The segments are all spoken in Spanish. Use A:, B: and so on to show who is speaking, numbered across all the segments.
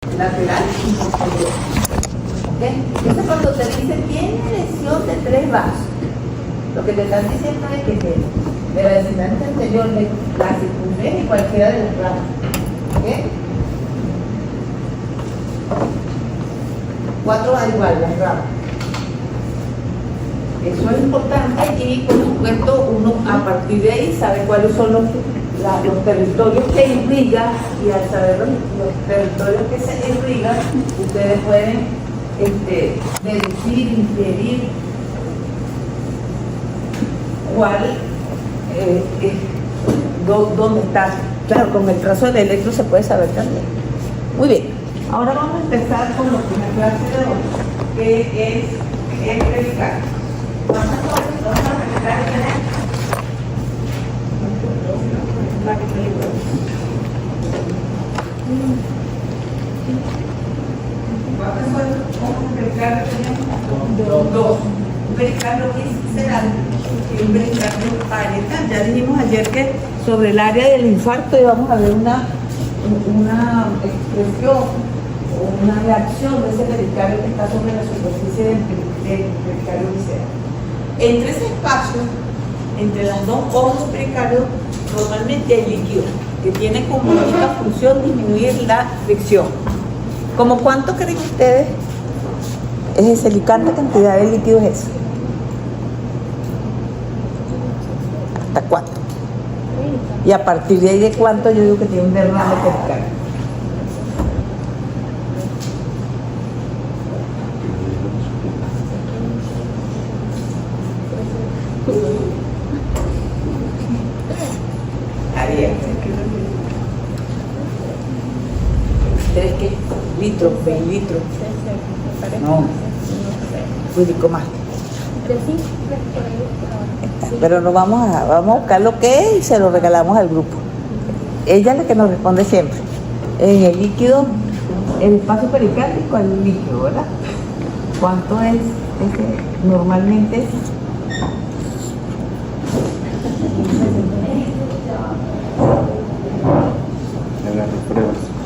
A: lateral y posterior. ¿Okay? Entonces cuando te dicen tiene lesión de 3 vasos, lo que te están diciendo es que de la desenlace anterior de la circunferencia y cualquiera de los ramos. ¿Okay? 4 da igual las ramas. Eso es importante y por supuesto uno a partir de ahí sabe cuáles son los territorios que irrigan, y al saber los territorios que se irrigan, ustedes pueden deducir, inferir cuál dónde está. Claro, con el trazo del electro se puede saber también. Muy bien, ahora vamos a empezar con lo que es la clase de hoy, que es el pericardio. Vamos a revisar dos. Un pericardio visceral y un pericardio parietal. Ya dijimos ayer que sobre el área del infarto íbamos a ver una expresión o una reacción de ese pericardio que está sobre la superficie del pericardio visceral. Entre ese espacio, entre las dos hojas pericardio, normalmente hay líquido que tiene como única función disminuir la fricción. ¿Como cuánto creen ustedes es ese? ¿Cuánta cantidad de líquido es eso? ¿Hasta cuánto? Y a partir de ahí, ¿de cuánto yo digo que tiene un derrame pericardio? ¿3 qué? ¿Litros? ¿20 litros? No. Único más. Pero nos vamos a buscar lo que es y se lo regalamos al grupo. Ella es la que nos responde siempre. En el líquido, el espacio pericárdico es el líquido, ¿verdad? ¿Cuánto es ese normalmente?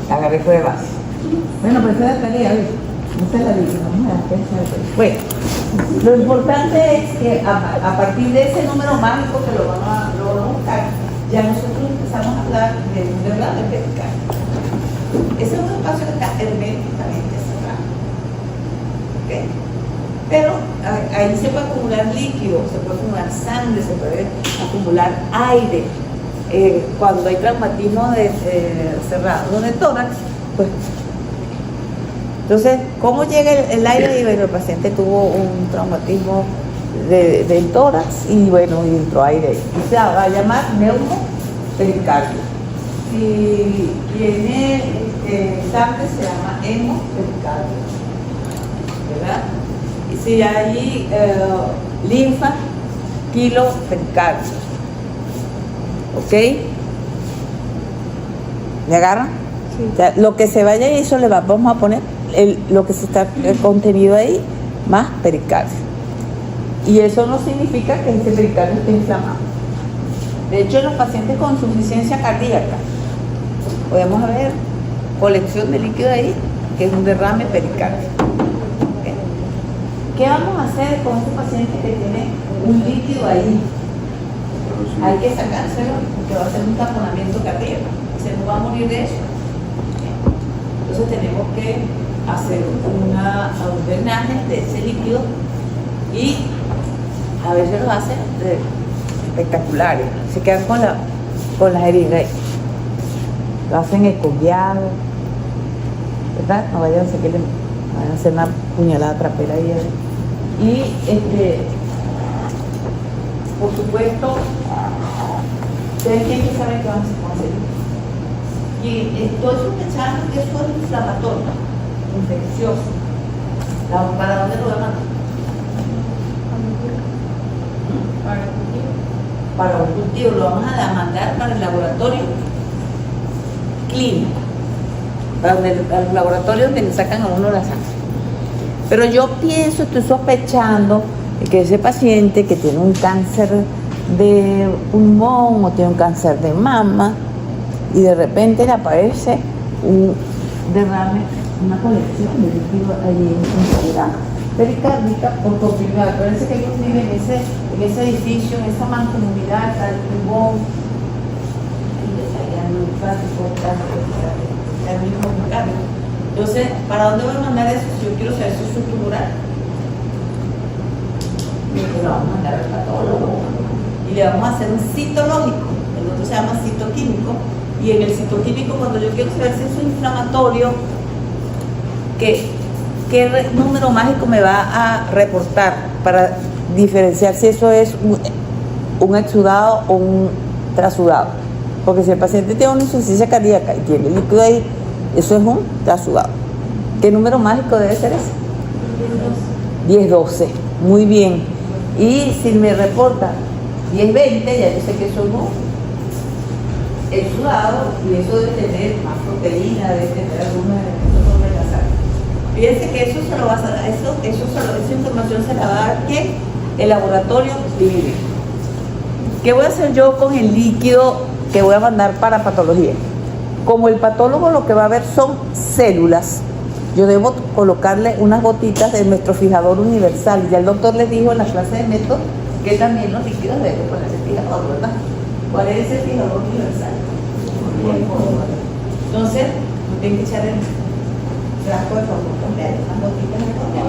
A: Agarré pruebas. Bueno, pues esa es la tarea, esa es la vida. Bueno, lo importante es que a partir de ese número mágico que lo vamos a buscar, ya nosotros empezamos a hablar de un derrame pericardio. Ese es un espacio que está herméticamente cerrado. ¿Okay? Pero ahí se puede acumular líquido, se puede acumular sangre, se puede acumular aire. Cuando hay traumatismo cerrado de tórax, pues entonces, ¿cómo llega el aire? Y bueno, el paciente tuvo un traumatismo del tórax y bueno, y entró aire ahí. Y se va a llamar neumopericardio. Si tiene sangre, se llama hemopericardio, ¿verdad? Y si hay linfa, kilopericardio. ¿Ok? ¿Me agarran? Sí. O sea, lo que se vaya y eso le vamos a poner lo que se está contenido ahí más pericardio. Y eso no significa que este pericardio esté inflamado. De hecho, en los pacientes con insuficiencia cardíaca podemos ver colección de líquido ahí, que es un derrame pericardio. ¿Okay? ¿Qué vamos a hacer con este paciente que tiene un líquido ahí? Hay que sacárselo porque va a ser un taponamiento cardíaco. Se nos va a morir de eso. Entonces tenemos que hacer un drenaje de ese líquido y a veces los hacen espectaculares. Se quedan con las heridas. Lo hacen escollado, ¿verdad? No vayan a hacer que le vayan a hacer una puñalada trapera ahí. Y por supuesto, ustedes tienen que saber qué van a hacer. Y todo eso pensando que eso es inflamatorio, infeccioso. ¿Para dónde lo voy a mandar? Para un cultivo. Lo vamos a mandar para el laboratorio clínico, para el laboratorio donde le sacan a uno la sangre. Pero yo pienso, estoy sospechando que ese paciente que tiene un cáncer de pulmón o tiene un cáncer de mama y de repente le aparece un derrame una colección de líquido allí en Ciudad pericárdica por continuidad. Parece que ellos viven en ese edificio, en esa mancomunidad, tal pulmón, entonces, ¿para dónde voy a mandar eso? Si yo quiero saber si es estructural, lo vamos a mandar al patólogo y le vamos a hacer un citológico. El otro se llama citoquímico, y en el citoquímico, cuando yo quiero saber si es inflamatorio, ¿qué número mágico me va a reportar para diferenciar si eso es un exudado o un trasudado? Porque si el paciente tiene una insuficiencia cardíaca y tiene líquido ahí, eso es un trasudado. ¿Qué número mágico debe ser ese? 10-12. Muy bien. Y si me reporta 10-20, ya yo sé que eso es un exudado, y eso debe tener más proteína, debe tener algunos elementos sobre la sangre. Fíjense que esa información se la va a dar ¿quién? El laboratorio clínico. ¿Qué voy a hacer yo con el líquido que voy a mandar para patología? Como el patólogo lo que va a ver son células, yo debo colocarle unas gotitas de nuestro fijador universal. Ya el doctor les dijo en la clase de método que también los líquidos deben ponerse fijador, ¿verdad? ¿Cuál es ese fijador universal? Entonces, no tienen que echar el frasco de formol completo, unas gotitas de formol,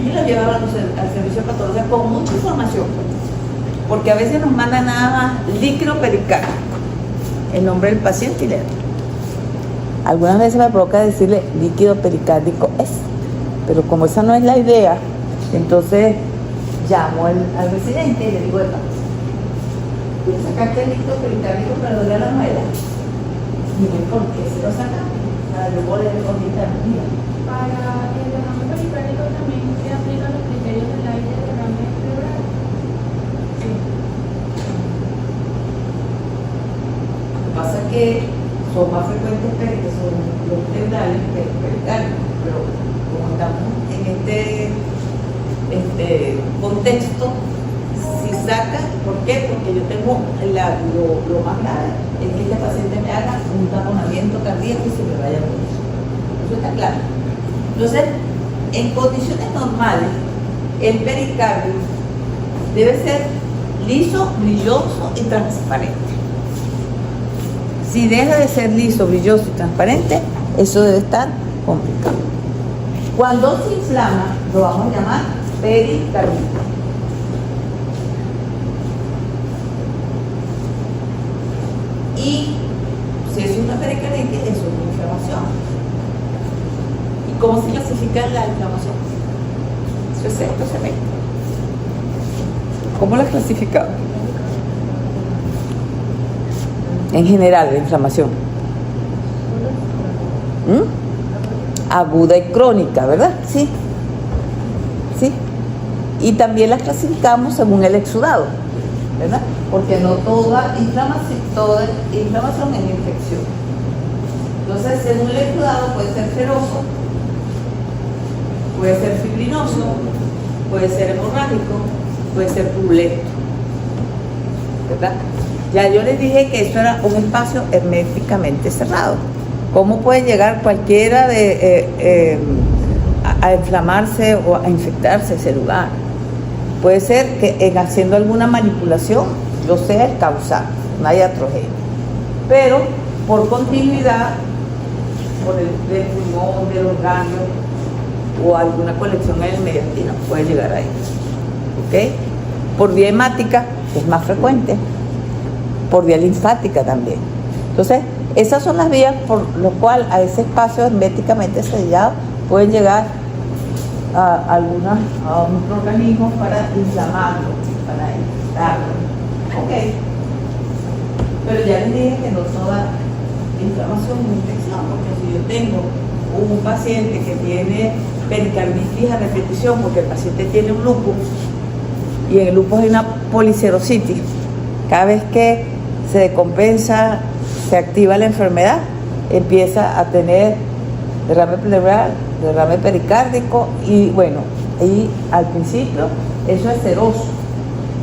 A: y lo llevan al servicio de patología con mucha información, porque a veces nos mandan nada más líquido pericárdico, el nombre del paciente y le dan. Algunas veces me provoca decirle líquido pericárdico es, pero como esa no es la idea, entonces llamo al residente y le digo, ¿quieres sacarte el líquido pericárdico para doler a la muela? Dime, ¿por qué se lo sacamos? Para luego leer ahorita el día.
B: Para el derrame pericárdico también se aplican los criterios del aire de derrame pleural. Sí.
A: Lo que pasa es que son más frecuentes que son los pleurales que los pericárdicos, pero como estamos en este contexto, si saca, ¿por qué? Porque yo tengo lo más grave es que este paciente me haga un taponamiento cardíaco y se me vaya por eso. Eso está claro. Entonces, en condiciones normales, el pericardio debe ser liso, brilloso y transparente. Si deja de ser liso, brilloso y transparente, eso debe estar complicado. Cuando se inflama, lo vamos a llamar pericardito. Y si es una pericarditis, eso es una inflamación. ¿Y cómo se clasifica la inflamación? Eso es esto, se ve. ¿Cómo la clasificamos? En general, la inflamación. Aguda y crónica, ¿verdad? Sí. Sí. Y también las clasificamos según el exudado, ¿verdad? Porque no toda inflamación es infección. Entonces, según el exudado, puede ser feroso, puede ser fibrinoso, puede ser hemorrágico, puede ser purulento, ¿verdad? Ya yo les dije que esto era un espacio herméticamente cerrado. ¿Cómo puede llegar cualquiera a inflamarse o a infectarse ese lugar? Puede ser que haciendo alguna manipulación yo sea el causante, una iatrogenia. Pero por continuidad, por el pulmón, de los ganglios o alguna colección en el medio intestino, puede llegar ahí. ¿Ok? Por vía hemática es más frecuente, por vía linfática también. Entonces, esas son las vías por lo cual a ese espacio herméticamente sellado pueden llegar a microorganismos para inflamarlo, para infectarlo. Ok. Pero ya les dije que no toda inflamación es infección, porque si yo tengo un paciente que tiene pericarditis a repetición, porque el paciente tiene un lupus, y en el lupus hay una policerositis, cada vez que se decompensa, se activa la enfermedad, empieza a tener derrame pleural, derrame pericárdico y bueno, y al principio eso es seroso,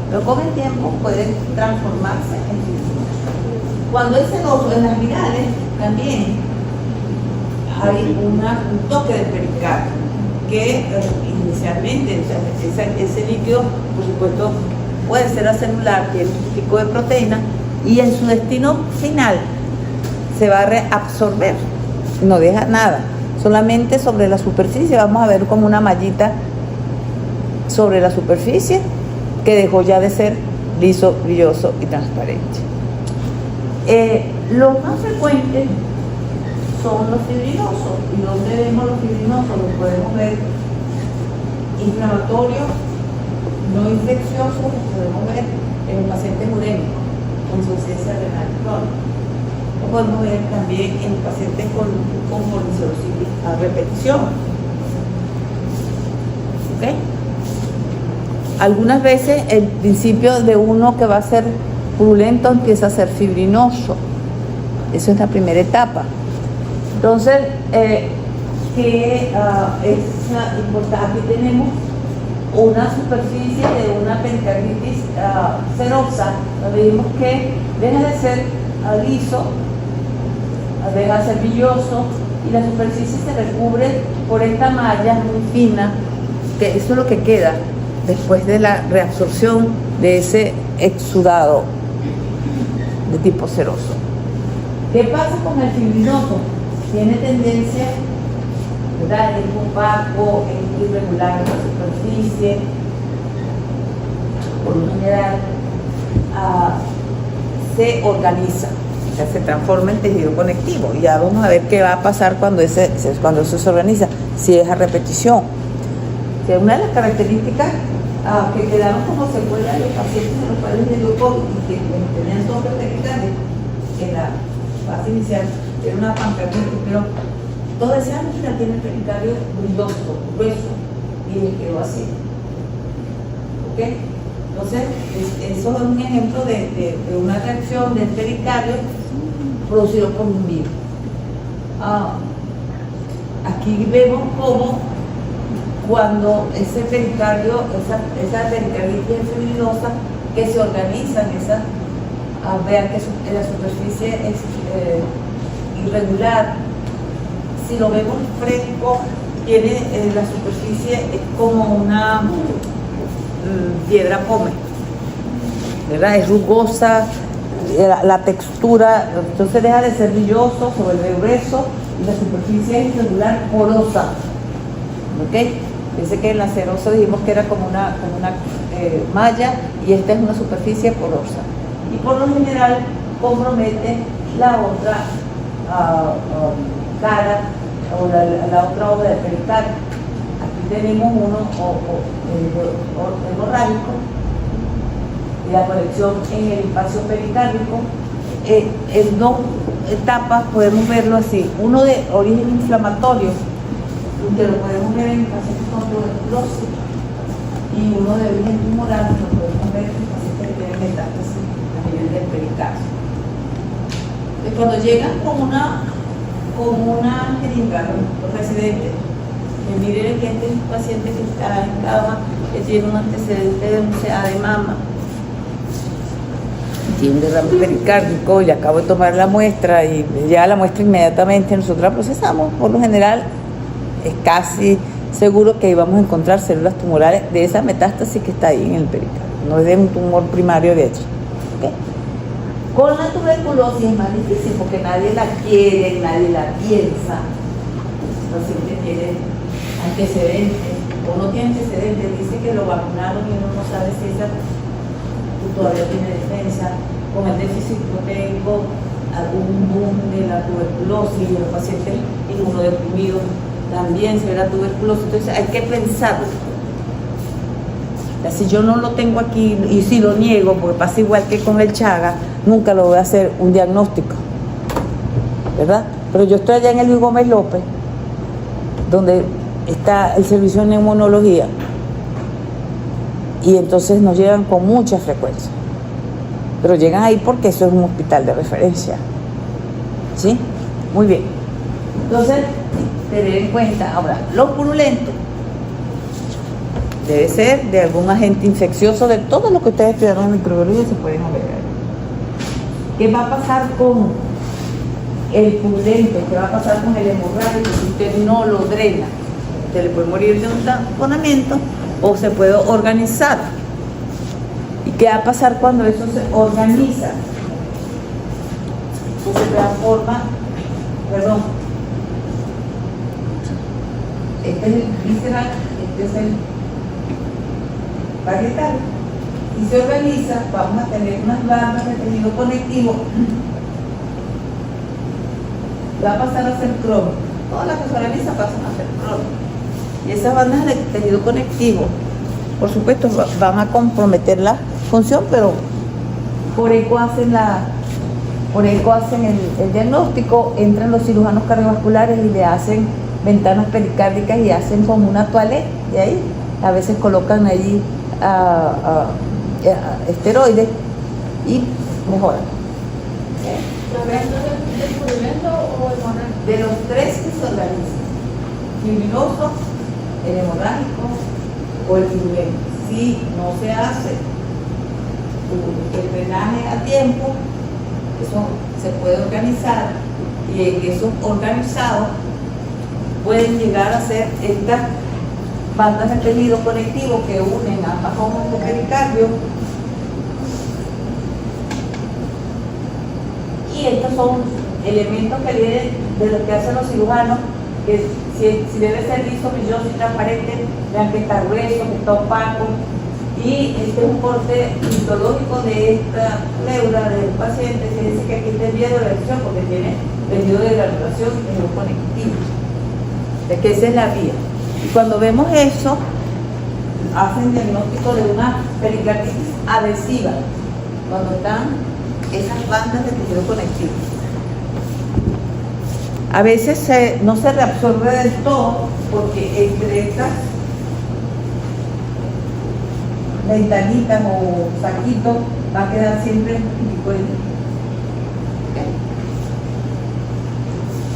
A: pero con el tiempo puede transformarse en fibroso. Cuando es seroso, en las virales también hay un toque del pericardio que inicialmente, o sea, ese líquido, por supuesto, puede ser acelular, tiene un tipo de proteína y en su destino final se va a reabsorber, no deja nada, solamente sobre la superficie vamos a ver como una mallita sobre la superficie que dejó ya de ser liso, brilloso y transparente. Los más frecuentes son los fibrinosos. ¿Y donde vemos los fibrinosos? Los podemos ver inflamatorios, no infecciosos, los podemos ver en los pacientes urémicos con insuficiencia renal crónica. Lo podemos ver también en pacientes con policiositis a repetición. ¿Ok? Algunas veces el principio de uno que va a ser purulento empieza a ser fibrinoso. Eso es la primera etapa. Entonces, que es importante, aquí tenemos una superficie de una pericarditis serosa, donde vimos que deja de ser liso, deja de ser brilloso y la superficie se recubre por esta malla muy fina, que eso es lo que queda después de la reabsorción de ese exudado de tipo seroso. ¿Qué pasa con el fibrinoso? Tiene tendencia, ¿verdad? Es opaco, es irregular en la superficie, por lo general se organiza, o sea, se transforma en tejido conectivo. Y ya vamos a ver qué va a pasar cuando eso se organiza, si es a repetición. Que una de las características que quedaron como secuelas de los pacientes en los cuales de grupo y que tenían todos los pericardios en la fase inicial, era una pancreatitis, pero todos decían que tiene el pericardio brilloso, grueso, y les quedó así. ¿Ok? Entonces, eso es un ejemplo de una reacción del pericardio producido por un virus. Aquí vemos cómo cuando ese pericardio, esa pericarditis fibrinosa que se organiza en esa, vean que la superficie es irregular. Si lo vemos fresco, tiene la superficie es como una piedra pómez, ¿verdad? Es rugosa, la textura, entonces deja de ser brilloso, se vuelve grueso y la superficie es irregular, porosa. ¿Ok? Dice que en la serosa dijimos que era como una malla y esta es una superficie porosa. Y por lo general compromete la otra cara o la otra obra de pericardio. Aquí tenemos uno hemorrágico y la conexión en el espacio pericárdico. En dos etapas podemos verlo así: uno de origen inflamatorio, que lo podemos ver en pacientes con tuberculosis, y uno de origen tumoral, que lo podemos ver en pacientes que tienen metástasis a nivel del pericardio. Cuando llegan con una jeringa, los residentes, miren que este es un paciente que está en cama, que tiene un antecedente de un CA de mama, tiene un derrame pericárdico, y acabo de tomar la muestra y ya la muestra inmediatamente nosotros la procesamos. Por lo general es casi seguro que íbamos a encontrar células tumorales de esa metástasis que está ahí en el pericardio, no es de un tumor primario de hecho. ¿Okay? Con la tuberculosis es más difícil porque nadie la quiere, nadie la piensa. El paciente tiene antecedentes o no tiene antecedentes, dice que lo vacunaron y uno no sabe si esa todavía tiene defensa. Con el déficit proteico, algún boom de la tuberculosis, y los pacientes inmunodeprimidos también se ve la tuberculosis. Entonces hay que pensarlo. Si yo no lo tengo aquí y si lo niego, porque pasa igual que con el Chaga, nunca lo voy a hacer un diagnóstico, ¿verdad? Pero yo estoy allá en el Luis Gómez López, donde está el servicio de neumonología, y entonces nos llegan con mucha frecuencia, pero llegan ahí porque eso es un hospital de referencia. ¿Sí? Muy bien. Entonces, tener en cuenta ahora, los purulentos debe ser de algún agente infeccioso, de todo lo que ustedes estudiaron en microbiología se pueden ver. ¿Qué va a pasar con el purulento, ¿qué va a pasar con el hemorrágico si usted no lo drena? Usted le puede morir de un tamponamiento o se puede organizar. ¿Y qué va a pasar cuando eso se organiza? Pues se transforma, perdón, este es el visceral, este es el parietal. Y se organiza, vamos a tener unas bandas de tejido conectivo. Va a pasar a ser crónico. Todas las que se organizan pasan a ser crónico. Y esas bandas de tejido conectivo, por supuesto, van a comprometer la función, pero por eco hacen el diagnóstico, entran los cirujanos cardiovasculares y le hacen ventanas pericárdicas y hacen como una toalete de ahí. A veces colocan allí esteroides y mejoran.
B: ¿Del purulento o hemorrágico?
A: De los tres que se organizan, fibrinoso, el hemorrágico o el purulento. Si no se hace el drenaje a tiempo, eso se puede organizar, y en esos organizados pueden llegar a ser estas bandas de tejido conectivo que unen ambas hojas de pericardio. Y estos son elementos que vienen de lo que hacen los cirujanos, que si debe ser liso, brilloso y transparente, vean que está grueso, que está opaco. Y este es un corte histológico de esta pleura del paciente, que dice que aquí está el miedo de la elección porque tiene tejido de granulación y tejido conectivo. De que esa es la vía. Y cuando vemos eso, hacen diagnóstico de una pericarditis adhesiva, cuando están esas bandas de tejido conectivo. A veces no se reabsorbe del todo porque entre estas ventanitas o saquitos va a quedar siempre un pico de ¿okay?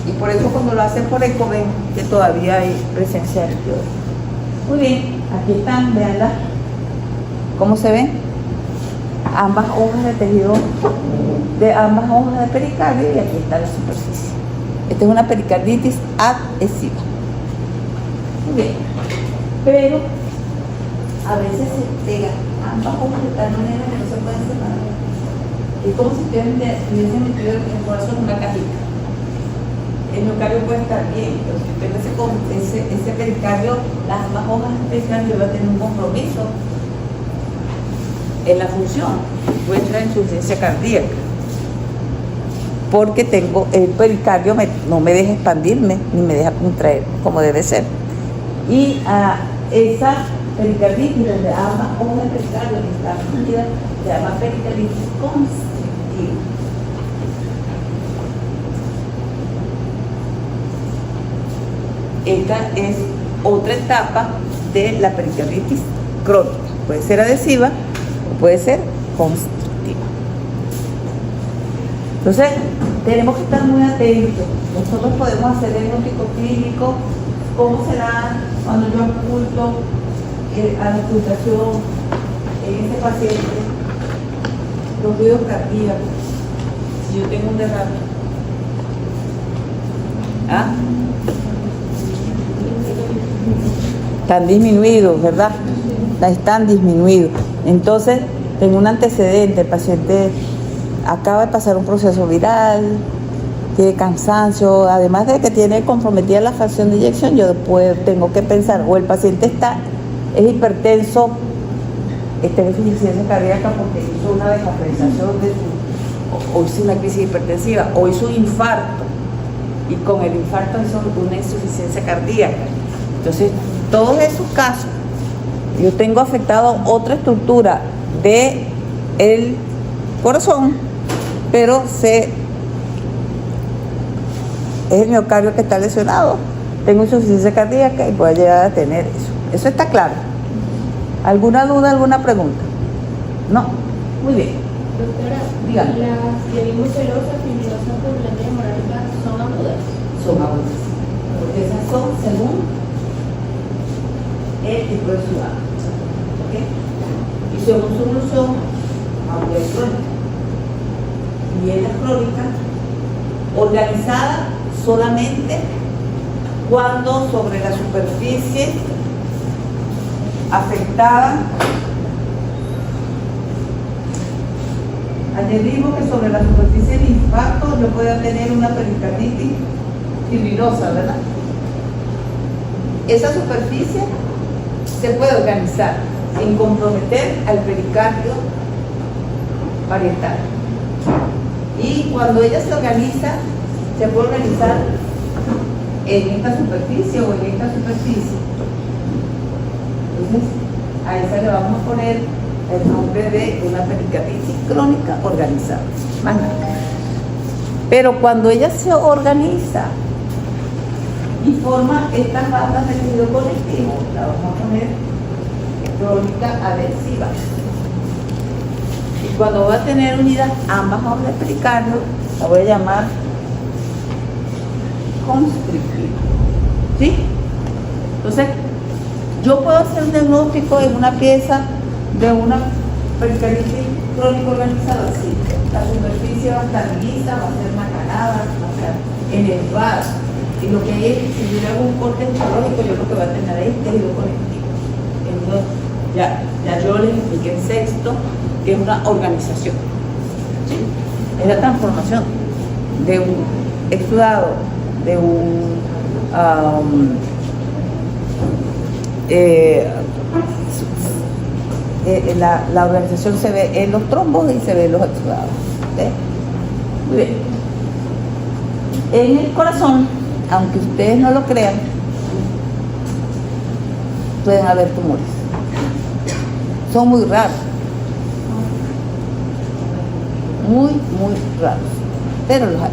A: Y por eso cuando lo hacen por eco ven que todavía hay presencia de líquido. Muy bien, aquí están, veanlas cómo se ven ambas hojas de tejido de ambas hojas de pericardio, y aquí está la superficie. Esta es una pericarditis adhesiva. Muy bien, pero a veces se pega ambas hojas de tal manera que no se pueden separar. Es como si hubiesen metido el corazón en una cajita. El miocardio puede estar bien, pero si usted ese pericardio, las ambas hojas de pericardio va a tener un compromiso en la función, puede entrar en insuficiencia cardíaca, porque tengo el pericardio no me deja expandirme ni me deja contraer como debe ser. Y esa pericarditis donde ambas hojas de pericardio están unidas se llama pericarditis constrictiva. Esta es otra etapa de la pericarditis crónica, puede ser adhesiva o puede ser constrictiva. Entonces, tenemos que estar muy atentos. Nosotros podemos hacer el diagnóstico clínico, cómo será cuando yo oculto a la ocultación en este paciente los ruidos cardíacos, si yo tengo un derrame. Están disminuidos, ¿verdad? Están disminuidos. Entonces, tengo un antecedente, el paciente acaba de pasar un proceso viral, tiene cansancio, además de que tiene comprometida la fracción de eyección, yo después tengo que pensar, o el paciente es hipertenso, está en insuficiencia cardíaca porque hizo una descompensación o hizo una crisis hipertensiva, o hizo un infarto, y con el infarto hizo una insuficiencia cardíaca. Entonces, todos esos casos, yo tengo afectado otra estructura del corazón, pero es el miocardio que está lesionado, tengo insuficiencia cardíaca y puedo llegar a tener eso. Eso está claro. ¿Alguna duda, alguna pregunta? No. Muy bien.
B: Doctora,
A: dígame.
B: ¿las dialimos-celosas, fibrosas, purulentas y hemorrágicas son agudas?
A: Son agudas, porque esas son según el tipo de ciudad. ¿Okay? Y según su evolución, aunque es crónica, y en la crónica, organizada solamente cuando sobre la superficie afectada, añadimos que sobre la superficie del impacto yo pueda tener una pericarditis fibrilosa, ¿verdad? Esa superficie se puede organizar sin comprometer al pericardio parietal. Y cuando ella se organiza, se puede organizar en esta superficie o en esta superficie. Entonces, a esa le vamos a poner el nombre de una pericarditis crónica organizada. Más nada. Pero cuando ella se organiza y forma estas bandas de tejido conectivo, la vamos a poner crónica adhesiva. Y cuando va a tener unidas ambas ondas de pericardio, la voy a llamar constrictiva. ¿Sí? Entonces, yo puedo hacer un diagnóstico en una pieza de una pericarditis crónica organizada, sí. La superficie va a estar lisa, va a ser macanada, va a estar enervada. Y lo que hay es, si yo le hago un corte histológico, yo lo que va a tener ahí es tejido conectivo. Entonces, ya yo les expliqué en sexto que es una organización. ¿Sí? Es la transformación de un exudado, de un la organización se ve en los trombos y se ve en los exudados. ¿Okay? Muy bien. En el corazón, aunque ustedes no lo crean, pueden haber tumores. Son muy raros. Muy, muy raros. Pero los hay.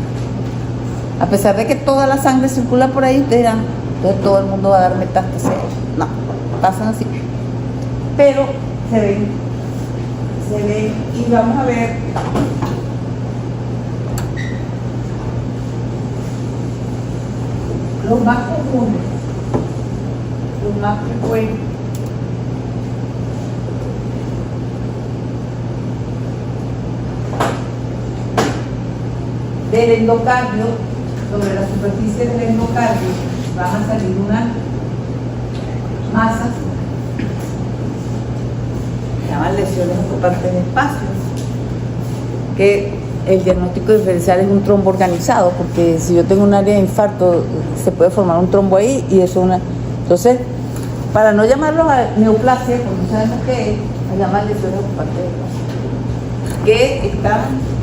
A: A pesar de que toda la sangre circula por ahí, ustedes dirán, entonces todo el mundo va a dar metástasis. No, pasan así. Pero se ven, y vamos a ver los más comunes, los más frecuentes. Del endocardio, sobre la superficie del endocardio van a salir unas masas, se llaman lesiones ocupantes de espacios, que el diagnóstico diferencial es un trombo organizado, porque si yo tengo un área de infarto, se puede formar un trombo ahí y eso una... Entonces, para no llamarlo a neoplasia, porque sabemos qué es, se llaman lesiones ocupantes de espacios, que están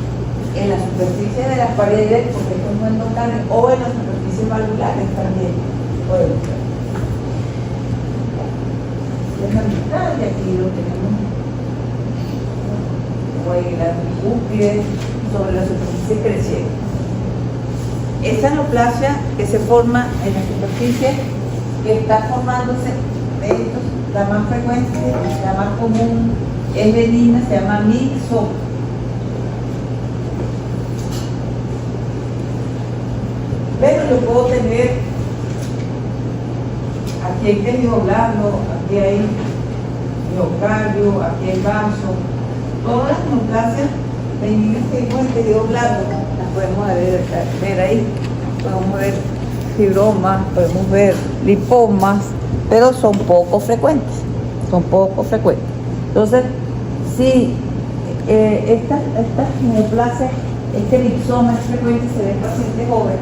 A: en la superficie de las paredes, porque esto es un endocardio, o en las superficies valvulares también. Bueno, es la mitad y aquí lo tenemos como en la cúspide sobre la superficie creciente. Esa neoplasia que se forma en la superficie, que está formándose, la más frecuente, la más común, es benigna, se llama myxoma. Pero yo puedo tener, aquí hay tejido blando, aquí hay miocardio, aquí hay vaso, todas las neoplasias benignas que vimos en tejido blando, las podemos ver ahí, podemos ver fibromas, podemos ver lipomas, pero son poco frecuentes, Entonces, si estas neoplasias, este myxoma es frecuente, se ve en pacientes jóvenes,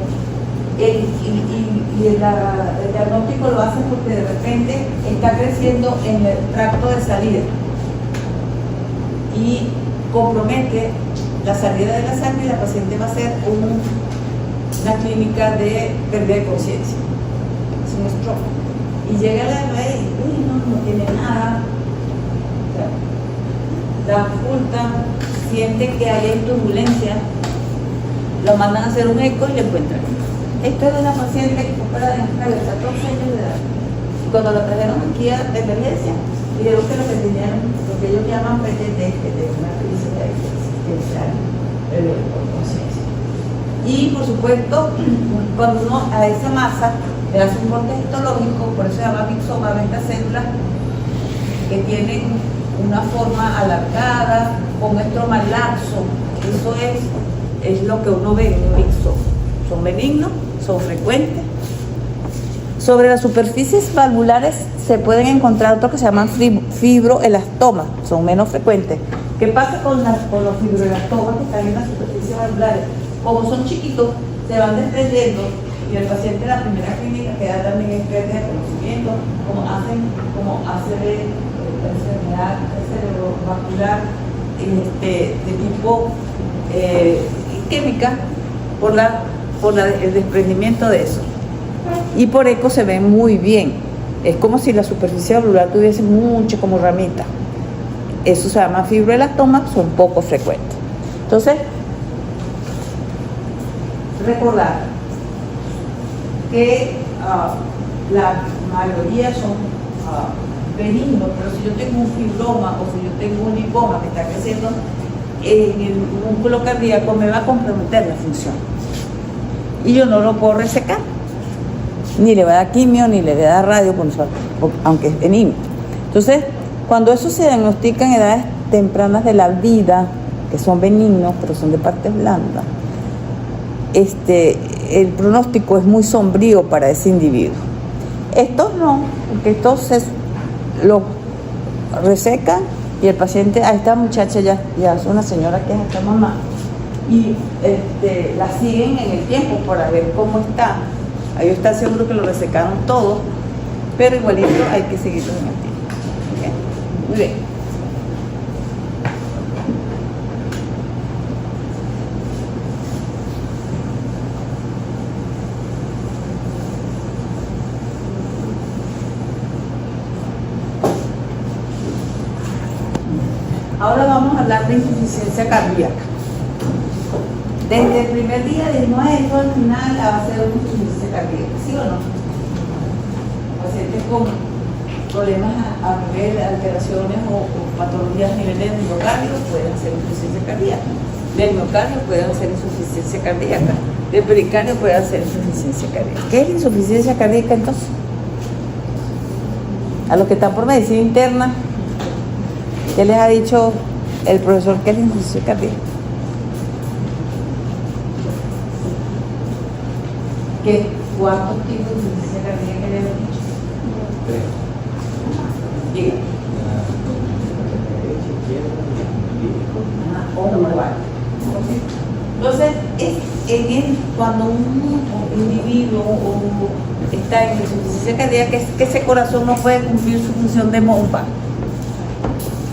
A: y el diagnóstico lo hace porque de repente está creciendo en el tracto de salida y compromete la salida de la sangre y la paciente va a hacer una clínica de pérdida de conciencia, es un stroke, y llega la bebé y uy, no tiene nada, la oculta, siente que hay turbulencia, lo mandan a hacer un eco y le encuentran. Esta es una paciente que fue para de 14 años de edad. Cuando la trajeron aquí a emergencia, dijeron que lo que tenían, lo que ellos llaman PTT, que es una crisis existencial, por conciencia. Y por supuesto, cuando uno a esa masa le hace un corte histológico, por eso se llama myxoma, ven estas células que tienen una forma alargada, con estroma laxo, eso es lo que uno ve en un myxoma. son benignos, son frecuentes. Sobre las superficies valvulares se pueden encontrar otros que se llaman fibroelastomas, son menos frecuentes. ¿Qué pasa con los fibroelastomas que están en las superficies valvulares? Como son chiquitos, se van desprendiendo y el paciente en la primera clínica queda también en pérdida de conocimiento, como hace de enfermedad cerebrovascular de tipo isquémica por el desprendimiento de eso. Y por eco se ven muy bien. Es como si la superficie valvular tuviese mucho como ramita. Eso se llama fibroelastoma, son poco frecuentes. Entonces, recordar que la mayoría son benignos, pero si yo tengo un fibroma o si yo tengo un lipoma que está creciendo en el músculo cardíaco, me va a comprometer la función. Y yo no lo puedo resecar. Ni le va a dar quimio, ni le va a dar radio, aunque es benigno. Entonces, cuando eso se diagnostica en edades tempranas de la vida, que son benignos, pero son de partes blandas, el pronóstico es muy sombrío para ese individuo. Estos no, porque estos lo resecan y el paciente, a esta muchacha ya es una señora que es esta mamá, y la siguen en el tiempo para ver cómo está. Ahí está seguro que lo resecaron todo, pero igualito hay que seguirlo en el tiempo. ¿Okay? Muy bien. Ahora vamos a hablar de insuficiencia cardíaca. Desde el primer día dijimos esto, al final va a ser una insuficiencia cardíaca, ¿sí o no? Pacientes con problemas a nivel de alteraciones o patologías a nivel de miocardio pueden hacer insuficiencia cardíaca. Del miocardio pueden hacer insuficiencia cardíaca. Del pericardio pueden hacer insuficiencia cardíaca. ¿Qué es la insuficiencia cardíaca entonces? A los que están por medicina interna, ¿qué les ha dicho el profesor que es la insuficiencia cardíaca? ¿Cuántos tipos de insuficiencia cardíaca le han dicho? Diga. Entonces, cuando un individuo está en insuficiencia cardíaca, es que ese corazón no puede cumplir su función de bomba.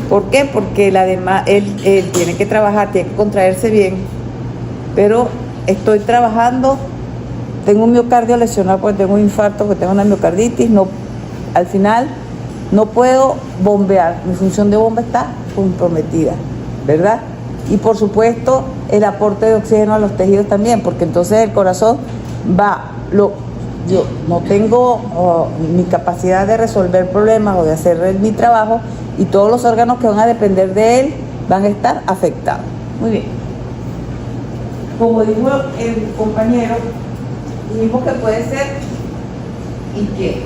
A: ¿Por qué? Porque él tiene que trabajar, tiene que contraerse bien, pero estoy trabajando. Tengo un miocardio lesionado porque tengo un infarto, porque tengo una miocarditis, al final no puedo bombear, mi función de bomba está comprometida, ¿verdad? Y por supuesto el aporte de oxígeno a los tejidos también, porque entonces el corazón yo no tengo mi capacidad de resolver problemas o de hacer mi trabajo, y todos los órganos que van a depender de él van a estar afectados. Muy bien. Como dijo el compañero, dijimos que puede ser izquierda.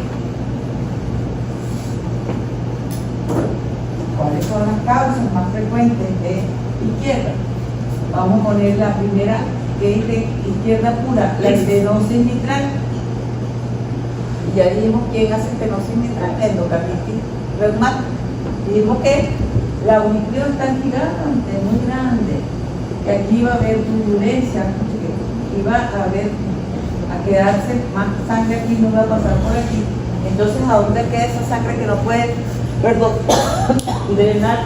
A: ¿Cuáles son las causas más frecuentes de izquierda? Vamos a poner la primera, que es de izquierda pura, la estenosis mitral. Y ya dijimos quién hace estenosis mitral, la endocarditis reumática. Dijimos que la aurícula está gigante, muy grande, que aquí va a haber turbulencia, y va a quedarse más sangre aquí, no va a pasar por aquí. Entonces, ¿a dónde queda esa sangre que no puede, drenar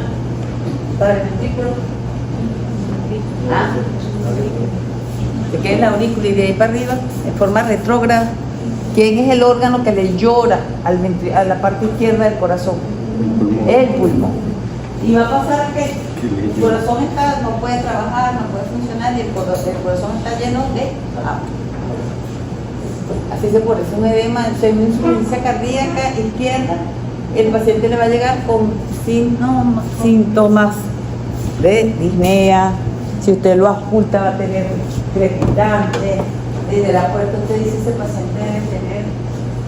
A: para el ventrículo? Se queda en la aurícula y de ahí para arriba, en forma retrógrada. ¿Quién es el órgano que le llora a la parte izquierda del corazón? El pulmón. Y va a pasar que el corazón no puede trabajar, no puede funcionar, y el corazón está lleno de agua. Así se pone, es un edema, es una insuficiencia cardíaca izquierda. El paciente le va a llegar con síntomas de disnea. Si usted lo oculta, va a tener crepitante. Desde la puerta usted dice, ese paciente debe tener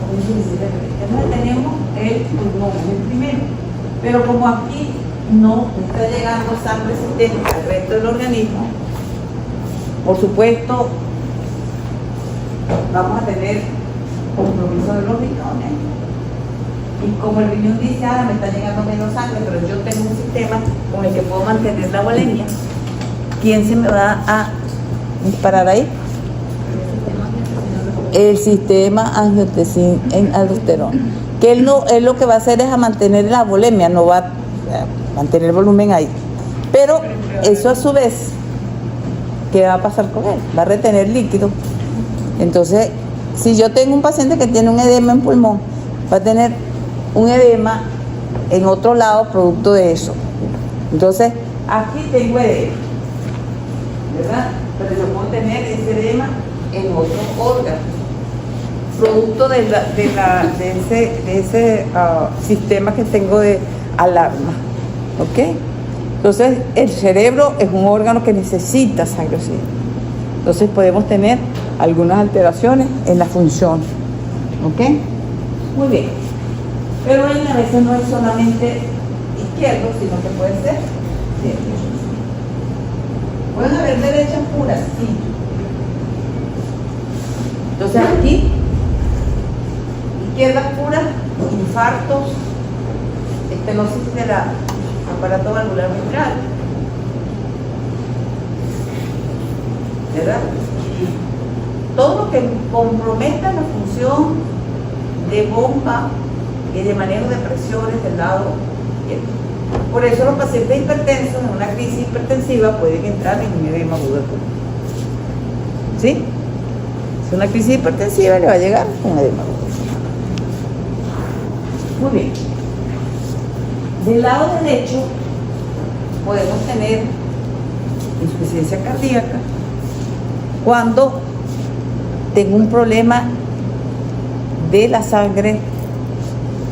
A: una insuficiencia cardíaca. Entonces tenemos el pulmón, el primero. Pero como aquí no está llegando sangre sistémica al resto del organismo, por supuesto, vamos a tener compromiso de los riñones. Y como el riñón dice, me está llegando menos sangre, pero yo tengo un sistema con el que puedo mantener la volemia, ¿quién se me va a disparar ahí? El sistema angiotensin-aldosterona, que él lo que va a hacer es a mantener la volemia, no va a mantener el volumen ahí. Pero eso a su vez, ¿qué va a pasar con él? Va a retener líquido. Entonces, si yo tengo un paciente que tiene un edema en pulmón, va a tener un edema en otro lado producto de eso. Entonces, aquí tengo edema, ¿verdad? Pero yo puedo tener ese edema en otro órgano, producto de ese sistema que tengo de alarma, ¿ok? Entonces, el cerebro es un órgano que necesita sangre oxigenada. Entonces, podemos tener algunas alteraciones en la función, ¿ok? Muy bien. Pero a veces no es solamente izquierdo, sino que puede ser derecho. Pueden haber derechas puras, sí. Entonces aquí, izquierdas puras, infartos, estenosis del aparato valvular mitral, ¿verdad? Y todo lo que comprometa la función de bomba y de manejo de presiones del lado izquierdo. Por eso los pacientes hipertensos en una crisis hipertensiva pueden entrar en un edema agudo del pulmón. ¿Sí? Si una crisis hipertensiva le va a llegar un edema agudo. Muy bien. Del lado derecho podemos tener insuficiencia cardíaca cuando tengo un problema de la sangre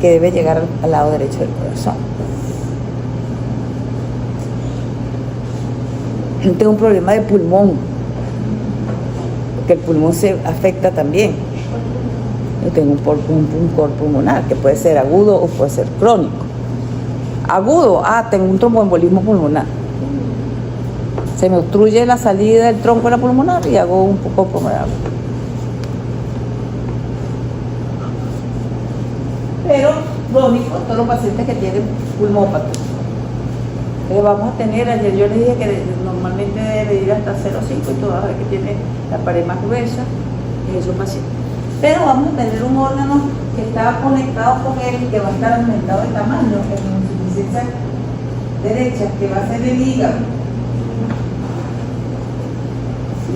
A: que debe llegar al lado derecho del corazón. Tengo un problema de pulmón, porque el pulmón se afecta también. Yo tengo un cor pulmonar que puede ser agudo o puede ser crónico. Agudo, tengo un tromboembolismo pulmonar. Se me obstruye la salida del tronco de la pulmonar y hago un poco pulmonar. Pero crónico, todos los pacientes que tienen pulmópatos. Vamos a tener, ayer yo les dije que normalmente debe ir hasta 0,5 y toda vez que tiene la pared más gruesa en esos pacientes. Pero vamos a tener un órgano que está conectado con él, que va a estar aumentado de tamaño, en la insuficiencia derecha, que va a ser el hígado.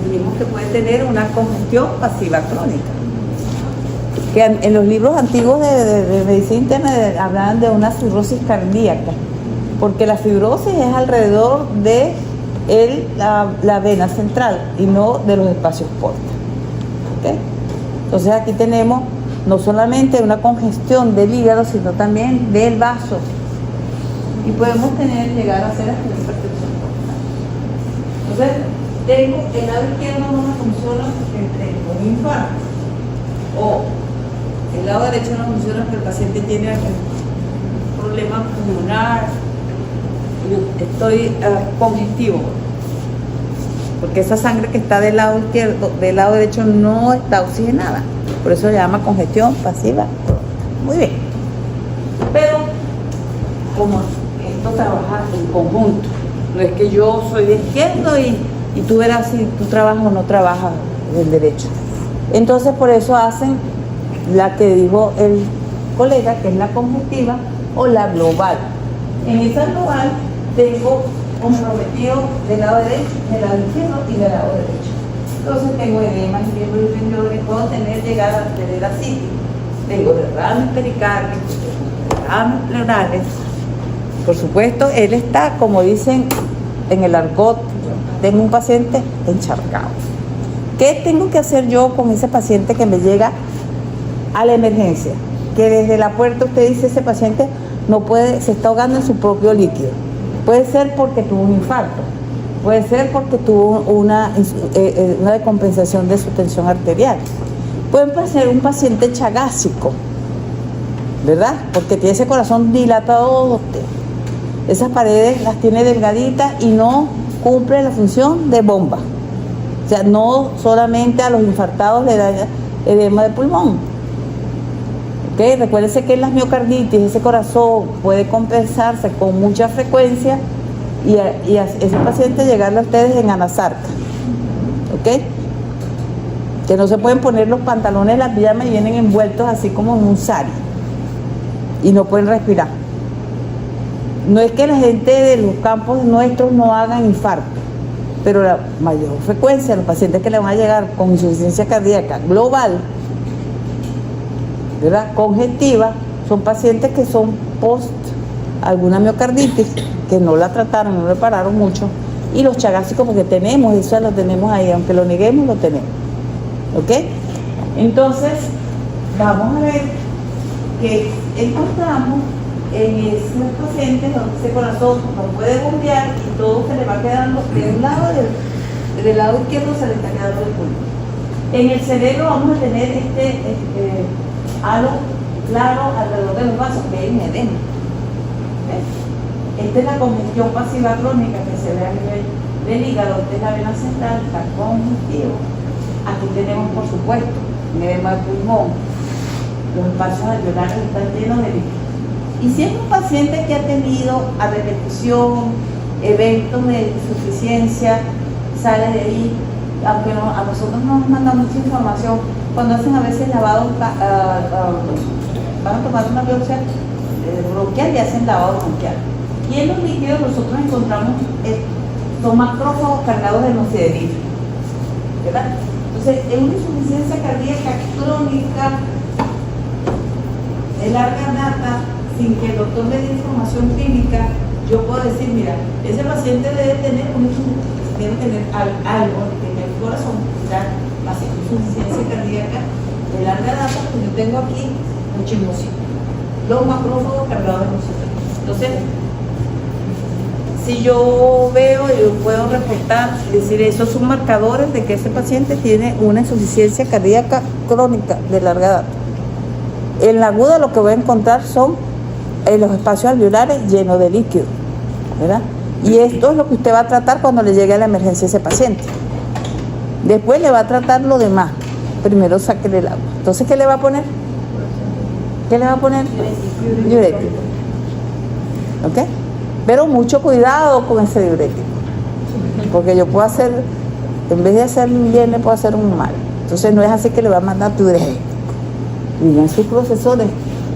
A: Dijimos que puede tener una congestión pasiva crónica. Que en los libros antiguos de medicina interna hablaban de una cirrosis cardíaca, porque la fibrosis es alrededor de la vena central y no de los espacios porta. ¿Okay? Entonces aquí tenemos no solamente una congestión del hígado, sino también del vaso, y podemos llegar a hacer hasta una hipertensión portal. Entonces tengo el lado izquierdo no me funciona porque tengo un infarto, o el lado derecho no funciona porque el paciente tiene un problema pulmonar, estoy congestivo, porque esa sangre que está del lado izquierdo, del lado derecho no está oxigenada, por eso se llama congestión pasiva. Muy bien, pero como esto trabaja en conjunto, no es que yo soy de izquierdo y tú verás si tú trabajas o no trabajas del derecho. Entonces por eso hacen la que dijo el colega, que es la conjuntiva o la global. En esa global tengo comprometido del lado derecho, del lado izquierdo y del lado derecho. Entonces tengo edemas y riñones, puedo llegar a tener así. Tengo derrames pericárdicos, derrames pleurales. Por supuesto, él está, como dicen en el argot, tengo un paciente encharcado. ¿Qué tengo que hacer yo con ese paciente que me llega a la emergencia? Que desde la puerta usted dice, ese paciente no puede, se está ahogando en su propio líquido. Puede ser porque tuvo un infarto, puede ser porque tuvo una descompensación de su tensión arterial, puede ser un paciente chagásico, ¿verdad? Porque tiene ese corazón dilatado, esas paredes las tiene delgaditas y no cumple la función de bomba. O sea, no solamente a los infartados le da edema de pulmón. ¿Okay? Recuérdense que en las miocarditis ese corazón puede compensarse con mucha frecuencia y a ese paciente llegarle a ustedes en anasarca. ¿Ok? Que no se pueden poner los pantalones, las pijamas y vienen envueltos así como en un sari y no pueden respirar. No es que la gente de los campos nuestros no hagan infarto, pero la mayor frecuencia de los pacientes que le van a llegar con insuficiencia cardíaca global, ¿verdad?, congestiva, son pacientes que son post alguna miocarditis, que no la trataron, no le pararon mucho, y los chagásicos, porque tenemos, eso lo tenemos ahí, aunque lo neguemos, lo tenemos. ¿Ok? Entonces, vamos a ver que encontramos en esos pacientes donde ese corazón no puede bombear y todo se le va quedando de un lado, del lado izquierdo se le está quedando el pulmón. En el cerebro vamos a tener este halo claro alrededor de los vasos, que es el edema. Esta es la congestión pasiva crónica que se ve a nivel del hígado, esta es la vena central, está congestivo. Aquí tenemos, por supuesto, un edema de pulmón, los espacios alveolares están llenos de líquido. Y si es un paciente que ha tenido a repetición eventos de insuficiencia, sale de ahí, aunque a nosotros no nos mandan mucha información, cuando hacen a veces lavado, van a tomar una biopsia bronquial y hacen lavado bronquial. Y en los líquidos nosotros encontramos los macrófagos cargados de nocidiferina, ¿verdad? Entonces, en una insuficiencia cardíaca crónica de larga data, sin que el doctor le dé información clínica, yo puedo decir, mira, ese paciente debe tener algo en el corazón, ya, así insuficiencia cardíaca de larga data, pues yo tengo aquí un chismosito, los macrófagos cargados de nocidiferina. Entonces, si yo veo y yo puedo reportar, decir, esos son marcadores de que ese paciente tiene una insuficiencia cardíaca crónica de larga data. En la aguda lo que voy a encontrar son los espacios alveolares llenos de líquido, ¿verdad? Y esto es lo que usted va a tratar cuando le llegue a la emergencia a ese paciente. Después le va a tratar lo demás. Primero sáquele el agua. Entonces, ¿qué le va a poner? ¿Qué le va a poner? Diurético. ¿Ok? Pero mucho cuidado con ese diurético, porque yo puedo hacer, en vez de hacer un bien, le puedo hacer un mal. Entonces no es así que le va a mandar diurético. Digan sus profesores,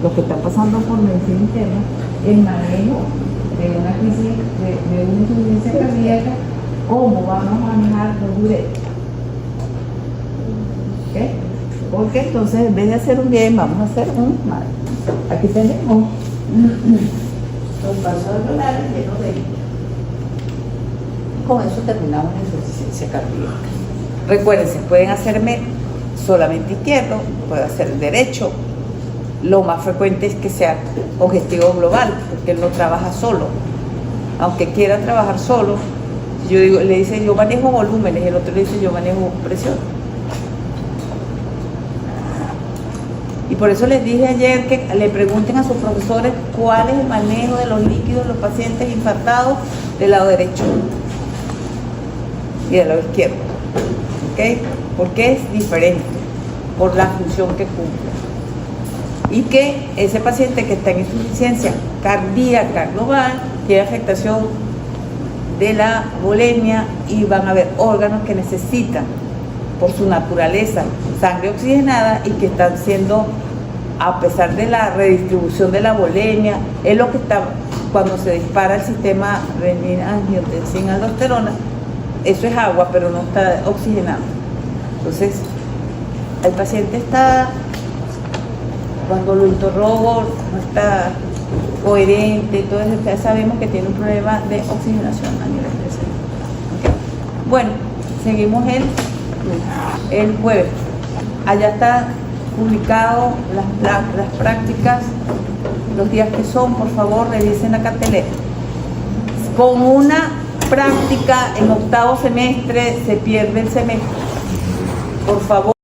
A: los que están pasando por medicina interna, el manejo de una crisis, de una insuficiencia cardíaca, cómo vamos a manejar los diuréticos. ¿Ok? Porque entonces en vez de hacer un bien, vamos a hacer un mal. Aquí tenemos los vasos alveolares llenos de líquido. Con eso terminamos la insuficiencia cardíaca. Recuérdense, pueden hacerme solamente izquierdo, puede hacer derecho. Lo más frecuente es que sea congestivo global, porque él no trabaja solo. Aunque quiera trabajar solo, yo digo, le dice yo manejo volúmenes, el otro le dice yo manejo presión. Y por eso les dije ayer que le pregunten a sus profesores cuál es el manejo de los líquidos de los pacientes infartados del lado derecho y del lado izquierdo. ¿Ok? Porque es diferente por la función que cumple. Y que ese paciente que está en insuficiencia cardíaca global tiene afectación de la volemia y van a haber órganos que necesitan, por su naturaleza, sangre oxigenada y que están siendo, a pesar de la redistribución de la volemia, es lo que está, cuando se dispara el sistema renina-angiotensina-aldosterona, eso es agua, pero no está oxigenado. Entonces, el paciente está, cuando lo interrogo, no está coherente, entonces ya sabemos que tiene un problema de oxigenación a nivel presión. ¿Okay? Bueno, seguimos el jueves. Allá está publicado las prácticas, los días que son, por favor revisen la cartelera. Con una práctica en octavo semestre se pierde el semestre. Por favor.